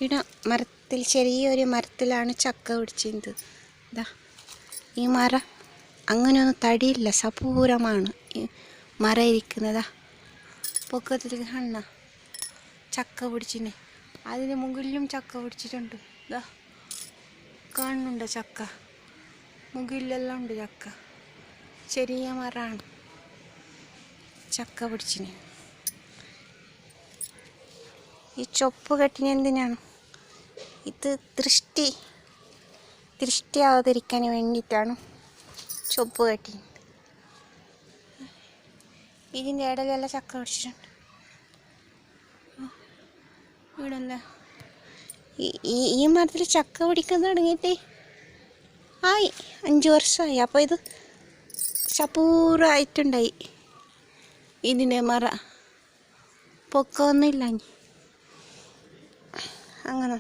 ഇവിടെ മരത്തിൽ ചെറിയൊരു മരത്തിലാണ് ചക്ക പിടിച്ചത്. ഇതാ ഈ മരം അങ്ങനെയൊന്നും തടിയില്ല, സപൂരമാണ് ഈ മരം ഇരിക്കുന്നതാ. പൊക്കത്തിൽ കാണുന്ന ചക്ക പിടിച്ചിന്, അതിന് മുകളിലും ചക്ക പിടിച്ചിട്ടുണ്ട്. ഇതാ കാണുന്നുണ്ട് ചക്ക, മുകളിലെല്ലാം ഉണ്ട് ചക്ക. ചെറിയ മരമാണ് ചക്ക പിടിച്ചിന്. ഈ ചൊപ്പ് കെട്ടിന് എന്തിനാണ്? ഇത് ദൃഷ്ടിയാവാതിരിക്കാൻ വേണ്ടിയിട്ടാണ് ചൊപ്പ് കെട്ടി. ഇതിൻ്റെ ഇടയിലെല്ലാം ചക്ക പിടിച്ചിട്ടുണ്ട്. ഇവിടെല്ല ഈ മരത്തിൽ ചക്ക പിടിക്കാൻ തുടങ്ങിയിട്ട് 5 വർഷമായി. അപ്പോൾ ഇത് ചപ്പൂറായിട്ടുണ്ടായി. ഇതിൻ്റെ മര പൊക്കമൊന്നുമില്ല അങ്ങനെ.